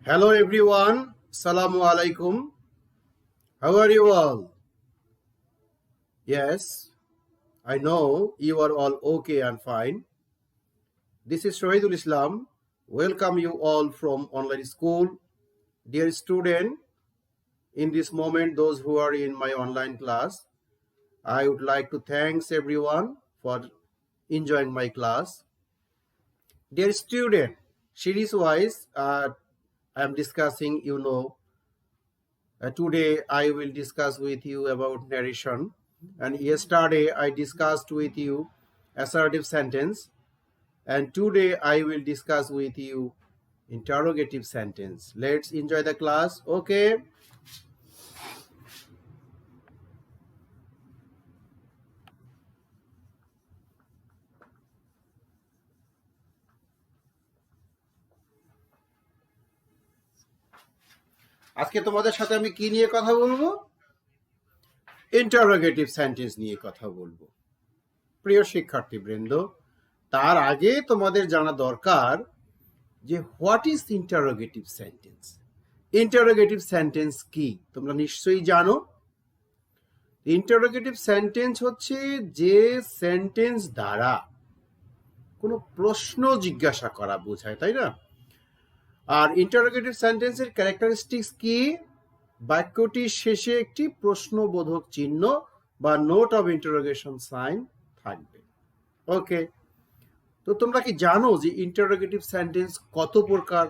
Hello everyone, Salamu Alaikum. How are you all? Yes, I know you are all okay and fine. This is Shahidul Islam. Welcome you all from online school. Dear student, in this moment, those who are in my online class, I would like to thanks everyone for enjoying my class. Dear student, series wise, I am discussing, today I will discuss with you about narration, and yesterday I discussed with you assertive sentence, and today I will discuss with you interrogative sentence. Let's enjoy the class. Okay. আজকে তোমাদের সাথে আমি কি নিয়ে কথা বলবো? Interrogative sentence নিয়ে কথা বলবো। প্রিয় শিক্ষার্থীবৃন্দ, তার আগে তোমাদের জানা দরকার যে what is interrogative sentence. Interrogative sentence কি তোমরা নিশ্চয়ই জানো। ইন্টারোগেটিভ সেন্টেন্স হচ্ছে যে সেন্টেন্স দ্বারা কোনো প্রশ্ন জিজ্ঞাসা করা বোঝায়, তাই না? আর ইন্টারোগেটিভ সেন্টেন্সের ক্যারেক্টারিস্টিক্স কি? বাক্যটির শেষে একটি প্রশ্নবোধক চিহ্ন বা নোট অফ ইন্টারোগেশন সাইন থাকবে। ওকে, তো তোমরা কি জানো যে ইন্টারোগেটিভ সেন্টেন্স কত প্রকার?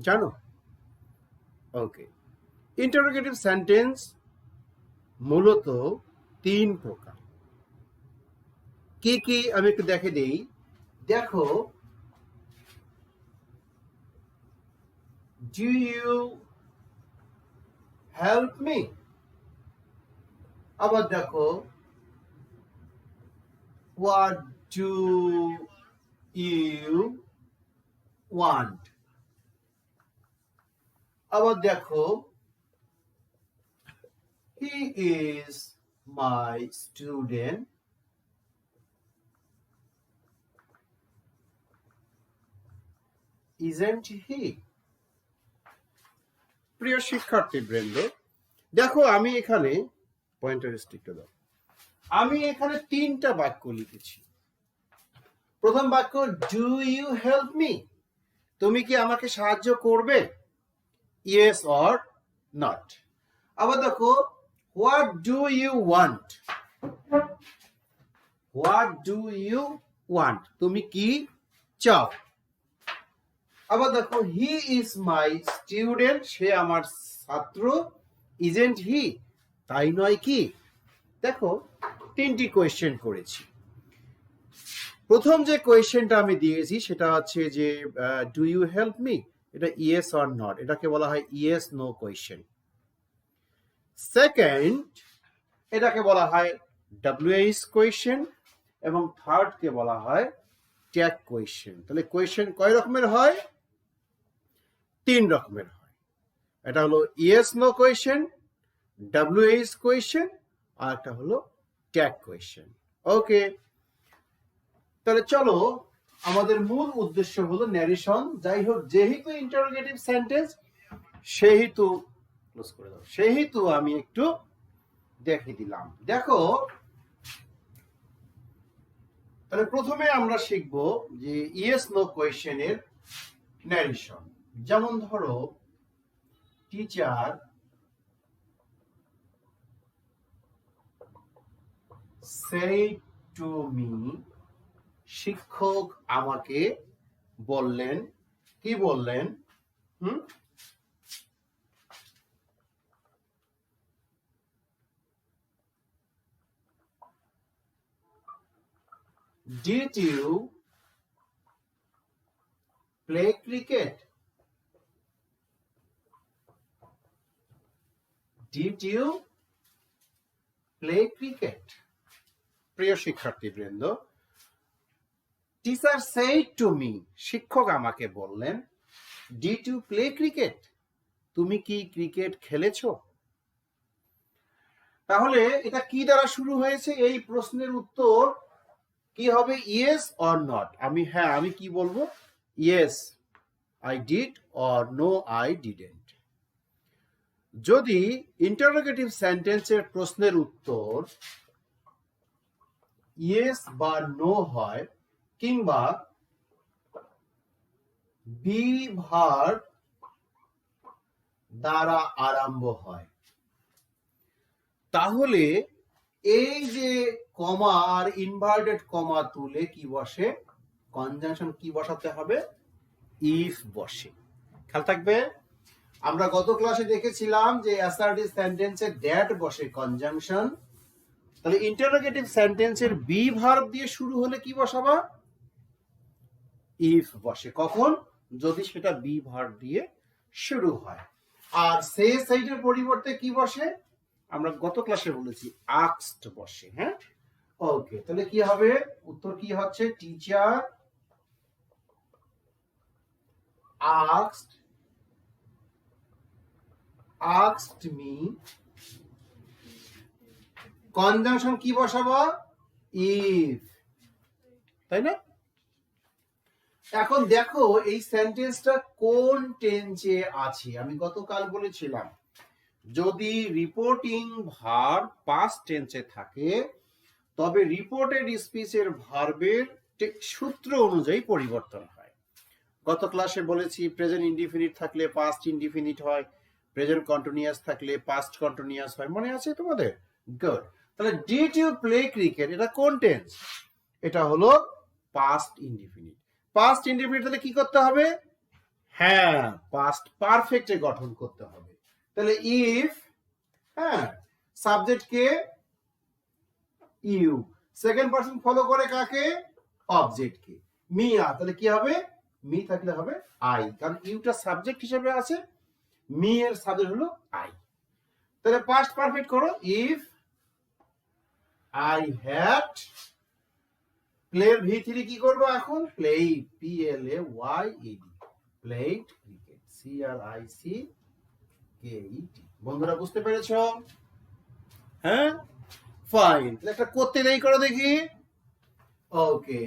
জানো? ওকে, ইন্টারোগেটিভ সেন্টেন্স মূলত 3 প্রকার। কি কি আমি একটু দেখে দেই। দেখো, do you help me? আবার দেখো, what do you want? আবার দেখো, he is my student. Isn't he? প্রিয় শিক্ষার্থীবৃন্দ, দেখো আমি এখানে পয়েন্টার স্টিকটা দাও। আমি এখানে 3টা বাক্য লিখেছি। প্রথম বাক্য, ডু ইউ হেল্প মি? তুমি কি আমাকে সাহায্য করবে? Yes or not. আবার দেখো, what do you want? What do you want? তুমি কি চাও? আবার দেখো, হি ইজ মাই স্টুডেন্ট, সে আমার ছাত্র। Isn't he? তাই নয় কি? দেখো, 3টি কোয়েশ্চেন করেছি। প্রথম যে কোয়েশ্চেনটা আমি দিয়েছি সেটা হচ্ছে যে ডু ইউ হেল্প মি, এটা ইয়েস অর নট, এটাকে বলা হয় ইয়েস নো কোয়েশ্চেন। সেকেন্ড, এটাকে বলা হয় ডব্লিউএইচ কোয়েশ্চেন, এবং থার্ড কে বলা হয় ট্যাগ কোয়েশ্চেন। তাহলে কোয়েশ্চেন কয় রকমের হয়? 3 রকমের হয়। এটা হলো yes no question, WH question, আর একটা হলো ট্যাগ কোয়েশ্চেন। ওকে, তাহলে চলো, আমাদের মূল উদ্দেশ্য হলো ন্যারেশন। যাই হোক, যেহেতু ইন্টারোগেটিভ সেন্টেন্স সেহেতু ক্লোজ করে দাও, সেহেতু আমি একটু দেখে দিলাম। দেখো, তাহলে প্রথমে আমরা শিখব যে ইয়েস নো কোয়েশ্চেনের ন্যারেশন। যেমন ধরো, টিচার said to me, শিক্ষক আমাকে বললেন। কি বললেন? Did you play cricket? Did you play cricket? প্রিয় শিক্ষার্থীবৃন্দ, টিচার said to me, শিক্ষক আমাকে বললেন, ডিড ইউ প্লে ক্রিকেট? তুমি কি ক্রিকেট খেলেছো? তাহলে এটা কি দ্বারা শুরু হয়েছে? এই প্রশ্নের উত্তর কি হবে? Yes or not. আমি কি বলবো? Yes I did or no I didn't. যদি ইন্টারোগেটিভ সেন্টেন্সের প্রশ্নের উত্তর ইয়েস বা নো হয় কিংবা বি ভার্ব দ্বারা আরম্ভ হয়, তাহলে এই যে কমা আর ইনভার্টেড কমা তুলে কি বসে, কনজাংশন কি বসাতে হবে, ইফ বসে। খেয়াল থাকবে, আমরা গত ক্লাসে দেখেছিলাম যে অ্যাসার্টিভ সেন্টেন্সে দ্যাট বসে কনজাংশন, তাহলে ইন্টারোগেটিভ সেন্টেন্সের বি ভার্ব দিয়ে শুরু হলে কি বসাবা, ইফ বসে। কখন, যদি সেটা বি ভার্ব দিয়ে শুরু হয়। আর সেইটার পরিবর্তে কি বসে, আমরা গত ক্লাসে বলেছি আস্কড বসে। হ্যাঁ, ওকে, তাহলে কি হবে, উত্তর কি হচ্ছে, টিচার asked me, কনজাংশন কি বসাবো, ইফ, তাই না? এখন দেখো এই সেন্টেন্সটা কোন টেন্সে আছে। আমি গতকাল বলেছিলাম যদি রিপোর্টিং ভার্ব পাস্ট টেন্সে থাকে তবে রিপোর্টেড স্পিচের ভার্বের সূত্র অনুযায়ী পরিবর্তন হয়। গত ক্লাসে বলেছি প্রেজেন্ট ইনডিফিনিট থাকলে পাস্ট ইনডিফিনিট হয়, প্রেজেন্ট কন্টিনিউয়াস থাকলে পাস্ট কন্টিনিউয়াস হয়, মনে আছে তোমাদের? গুড। তাহলে ডিড ইউ প্লে ক্রিকেট, এটা কোন টেন্স, এটা হলো পাস্ট ইনডিফিনিট। পাস্ট ইনডিফিনিট তাহলে কি করতে হবে, হ্যাঁ পাস্ট পারফেক্টে গঠন করতে হবে। তাহলে ইফ, হ্যাঁ সাবজেক্ট কে, ইউ, সেকেন্ড পারসন ফলো করে কাকে, অবজেক্ট কে, মিয়া, তাহলে কি হবে, মি থাকলে হবে আই, কারণ ইউটা সাবজেক্ট হিসেবে আছে, মি এর সাবজেক্ট হলো আই। তাহলে পাস্ট পারফেক্ট করো, ইফ আই হ্যাড, প্লের ভি3 কি করবো এখন, played, PLAYED, played cricket, CRICKET। বন্ধুরা বুঝতে পেরেছো? হ্যাঁ, ফাইন। একটা করতে দেই, করো দেখি। ওকে,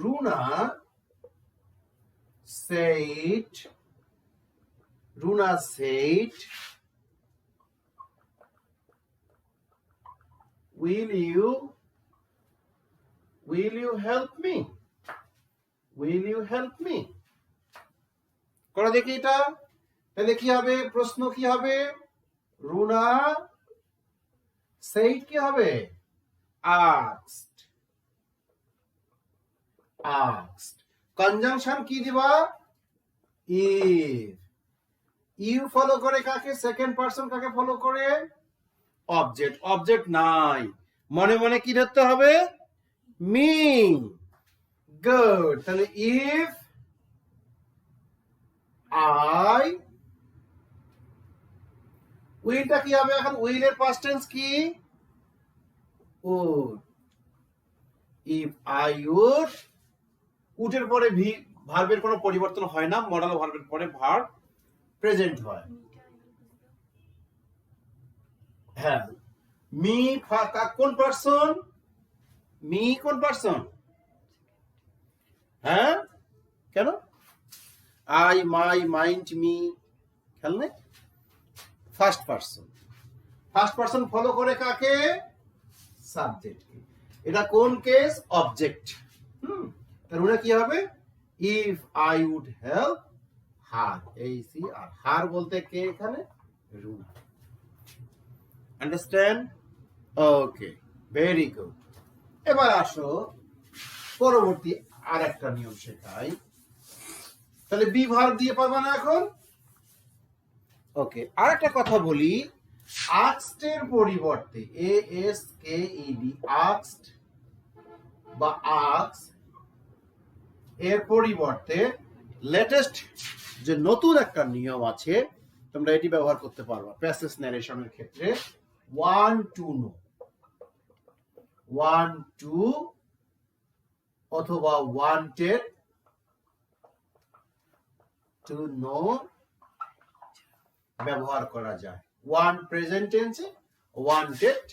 Runa said, will you help me, করো দেখি এটা। তাহলে কি হবে, প্রশ্ন কি হবে, রুনা said কি হবে, asked, কনজাংশন কি দিবা, ইফ, ইউ ফলো করে কাকে, সেকেন্ড পারসন কাকে ফলো করে, অবজেক্ট নাই, মনে মনে কি ধরতে হবে, মি। গুড। তাহলে ইফ আই, উইলটা কি হবে এখন, উইলের পাস্ট টেন্স কি, উড, ইফ আই উড, উডের পরে ভি ভার্বের কোনো পরিবর্তন হয় না, মডাল ভার্বের পরে ভার্ব প্রেজেন্ট হয়। হ্যাঁ, মি কোন পারসন, মি কোন পারসন, হ্যাঁ কেন, আই, মাই, মাইন্ড, মি, খেয়াল নেই, ফার্স্ট পারসন ফলো করে কাকে, সাবজেক্ট। এটা কোন কেস, অবজেক্ট। তাহলে কি হবে, if I would help her, আর হার বলতে কে এখানে, Runa. Understand? Okay, very good. এবার আসো পরবর্তী আর একটা নিয়ম শেখাই। তাহলে বি ভার্ব দিয়ে পারবা না এখন? ওকে, আর একটা কথা বলি, asked এর পরিবর্তে ASKED, asked বা asked এর পরিবর্তে লেটেস্ট যে নতুন একটা নিয়ম আছে, তোমরা এটি ব্যবহার করতে পারবা প্যাসেজ ন্যারেশনের ক্ষেত্রে। want to অথবা wanted to know ব্যবহার করা যায়। ওয়ান প্রেজেন্ট টেন্সে, ওয়ান্টেড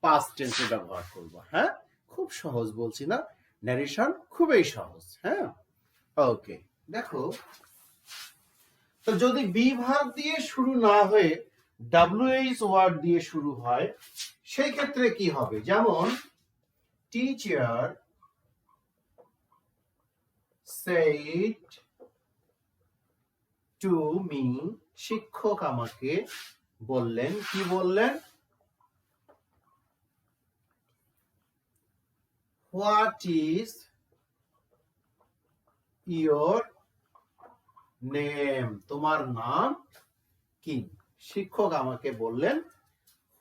পাস্ট টেন্সে ব্যবহার করব। হ্যাঁ, খুব সহজ বলছি না, ন্যারেশন খুবই সহজ। হ্যাঁ, ওকে, দেখো তো যদি বি ভার্ব দিয়ে শুরু না হয়ে WH ওয়ার্ড দিয়ে শুরু হয় সেই ক্ষেত্রে কি হবে? যেমন টিচার said to me, শিক্ষক আমাকে বললেন। কি বললেন? What is your name? তোমার নাম কি? শিক্ষক আমাকে বললেন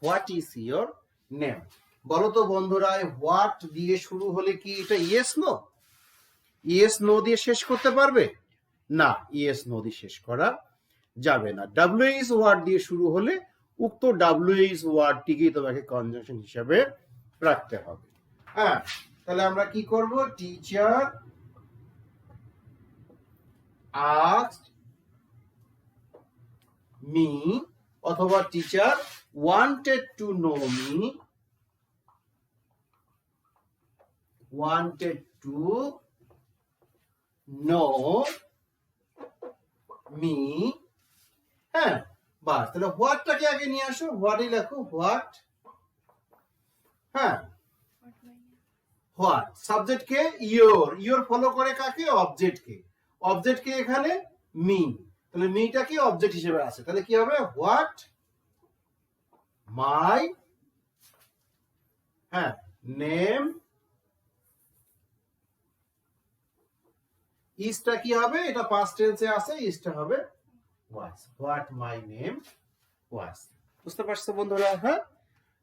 হোয়াট ইজ ইয়োর নেম। বলো তো বন্ধুরা, হোয়াট দিয়ে শুরু হলে কি এটা ইয়েস নো? ইয়েস নো দিয়ে শেষ করতে পারবে না, ইয়েস নো দিয়ে শেষ করা যাবে না। WH ওয়ার্ড দিয়ে শুরু হলে উক্ত WH ওয়ার্ডটিকে তোমাকে কনজাংশন হিসাবে রাখতে হবে। হ্যাঁ, তাহলে আমরা কি করব? টিচার asked me অথবা teacher wanted to know me, wanted to know me। হ্যাঁ, বাস, তাহলে হোয়াটটাকে আগে নিয়ে আসো, হোয়াটই লেখো, হোয়াট। হ্যাঁ, what subject K? Your. Your follow করে কাকে? অবজেক্ট কে। অবজেক্ট কে এখানে? মি। তাহলে মিটা কি অবজেক্ট হিসেবে আছে, তাহলে কি হবে? হোয়াট মাই, হ্যাঁ, নেম। ইসটা কি হবে? এটা পাস্ট টেন্সে আছে, ইসটা হবে ওয়াজ। What my name was. বুঝতে পারছো বন্ধুরা? হ্যাঁ,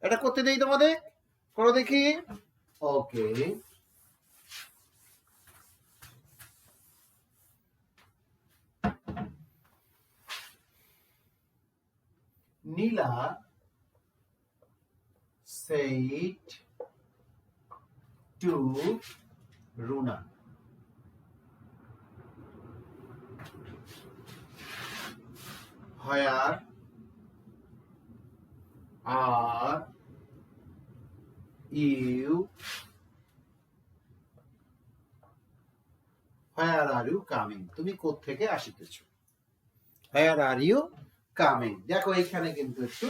এটা করতে দেই তোমাদের, করো দেখি। ওকে, নীলা said to Runa, where are you, where are you coming? তুমি কোথা থেকে আসিতেছো? where are you coming? দেখো এখানে কিন্তু একটু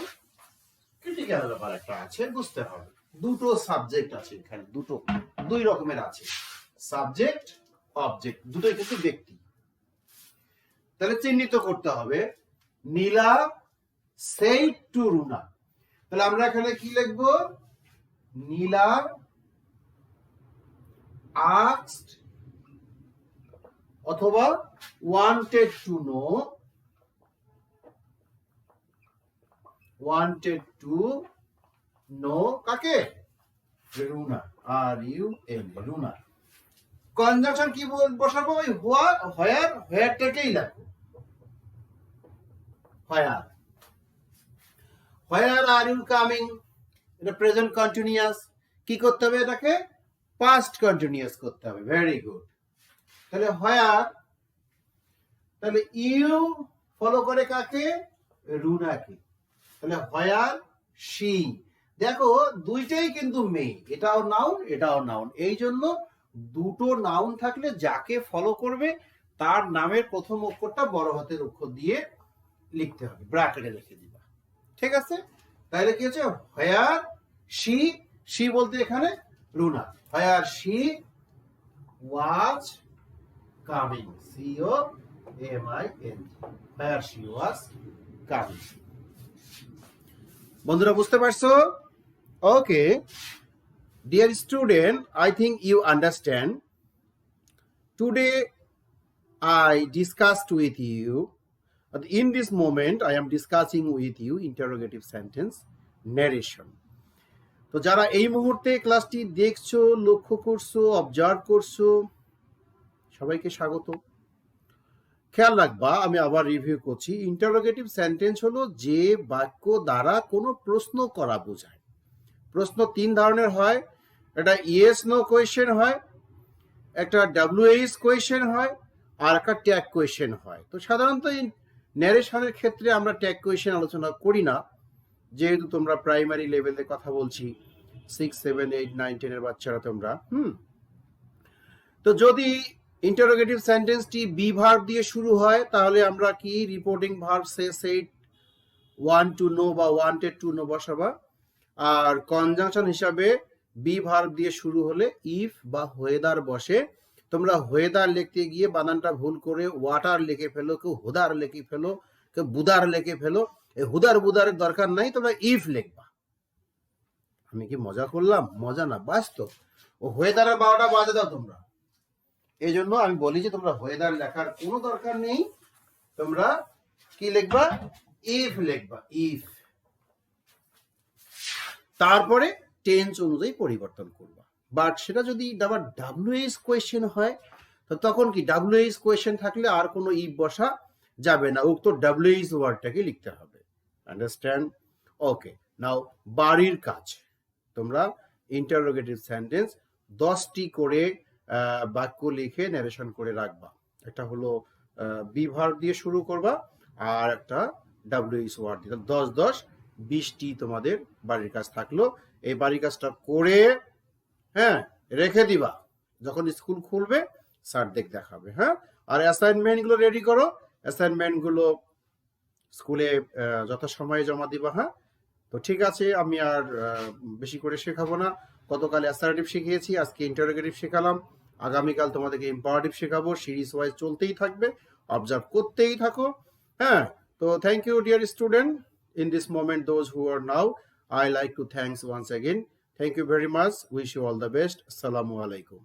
ক্রিটিক্যাল ব্যাপার একটা আছে, বুঝতে হবে। দুটো সাবজেক্ট আছে এখানে, দুই রকমের আছে, সাবজেক্ট অবজেক্ট, দুটোই কিন্তু ব্যক্তি। তাহলে চিহ্নিত করতে হবে। নীলা said to Runa, তাহলে আমরা এখানে কি লিখবো? নীলা asked অথবা wanted to know, wanted to know কাকে? রুনা, RUN, রুনা। কনজাংশন কি বসাবো? ওই হোয়ারটাকেই লাগবে। হোয়ার আর ইউ কামিং, এটা প্রেজেন্ট কন্টিনিউয়াস। কি করতে হবে? এটাকে পাস্ট কন্টিনিউয়াস করতে হবে। Very good. তাহলে হোয়ার, তাহলে ইউ ফলো করে কাকে? রুনাকে। তাহলে হোয়ার শি। দেখো দুইটাই কিন্তু মেয়ে, এটাও নাউন এটাও নাউন। এই জন্য দুটো নাউন থাকলে যাকে ফলো করবে তার নামের প্রথম অক্ষরটা বড় হাতের অক্ষর দিয়ে লিখতে হবে, ব্র্যাকেটে লিখে দিবা। ঠিক আছে? তাহলে কি হচ্ছে? হোয়ার শি, শি বলতে এখানে Runa. Where she was coming, COMING, where she was coming. বন্ধুরা বুঝতে পারছো? ওকে, dear student, I think you understand. Today I discussed with you, in this moment I am discussing with you interrogative sentence narration. তো যারা এই মুহূর্তে ক্লাসটি দেখছো, লক্ষ্য করছো, অবজার্ভ করছো, সবাইকে স্বাগত। খেয়াল রাখবা, আমি আবার রিভিউ করছি। ইন্টারোগেটিভ সেন্টেন্স হলো যে বাক্য দ্বারা কোনো প্রশ্ন করা বোঝায়। প্রশ্ন তিন ধরনের হয়, একটা ইয়েস নো কোয়েশ্চেন হয়, একটা WH কোয়েশ্চেন হয়, আর একটা ট্যাগ কোয়েশ্চেন হয়। তো সাধারণত ন্যারেশনের ক্ষেত্রে আমরা ট্যাগ কোয়েশ্চেন আলোচনা করি না, যেহেতু তোমরা প্রাইমারি লেভেলে কথা বলছি, 6, 7, 8, 9, 10 এর বাচ্চারা তোমরা। তো যদি ইন্টারোগেটিভ সেন্টেন্সটি বি ভার্ব দিয়ে শুরু হয়, তাহলে আমরা কি reporting verb said, want to know বা ওয়ান্টেড টু নো বসাবা। আর কনজাংশন হিসাবে বি ভার্ব দিয়ে শুরু হলে ইফ বা ওয়েদার বসে। তোমরা ওয়েদার লিখতে গিয়ে বানানটা ভুল করে ওয়াটার লিখে ফেলো, কেউ হুদার লিখে ফেলো, কেউ বুদার লিখে ফেলো। এই হুদার বুদারের দরকার নাই, তোমরা ইফ লিখবা। আমি কি মজা করলাম? মজা না, বাস্তব। ও ওয়েদারের 12টা বাজে দাও তোমরা। এই জন্য আমি বলি যে তোমরা ওয়েদার লেখার কোনো দরকার নেই, তোমরা কি লিখবা? ইফ লিখবা, ইফ। তারপরে টেন্স অনুযায়ী পরিবর্তন করবা। বাট সেটা যদি আবার ডাব্লিউএইচ কোয়েশ্চেন হয়, তো তখন কি ডাব্লিউএইচ কোয়েশ্চেন থাকলে আর কোনো ইফ বসা যাবে না, উক্ত ডাব্লিউএইচ ওয়ার্ডটাকে লিখতে হবে। আন্ডারস্ট্যান্ড? ওকে। নাও বাড়ির কাজ, তোমরা ইন্টারোগেটিভ সেন্টেন্স 10টি করে বাক্য লিখে ন্যারেশন করে রাখবা। একটা হলো বি ভার্ব দিয়ে শুরু করবা, আর একটা ডাব্লিউএইচ ওয়ার্ড দিয়ে। 10, 10, 20টি তোমাদের বাড়ির কাজ থাকলো। এই বাড়ির কাজটা করে রেখে দিবা, যখন স্কুল খুলবে স্যার দেখাবে। আর অ্যাসাইনমেন্ট গুলো রেডি করো, অ্যাসাইনমেন্ট গুলো স্কুলে যথাসময়ে জমা দিবা। তো ঠিক আছে, আমি আর বেশি করে শেখাবো না। গতকাল অ্যাসার্টিভ শিখিয়েছি, আজকে ইন্টারোগেটিভ শেখালাম, আগামীকাল তোমাদেরকে ইম্পারেটিভ শেখাবো। সিরিজ ওয়াইজ চলতেই থাকবে, অবজার্ভ করতেই থাকো। তো thank you dear student. In this moment, those who are now, I like to thanks once again. Thank you very much. Wish you all the best. Assalamu alaikum.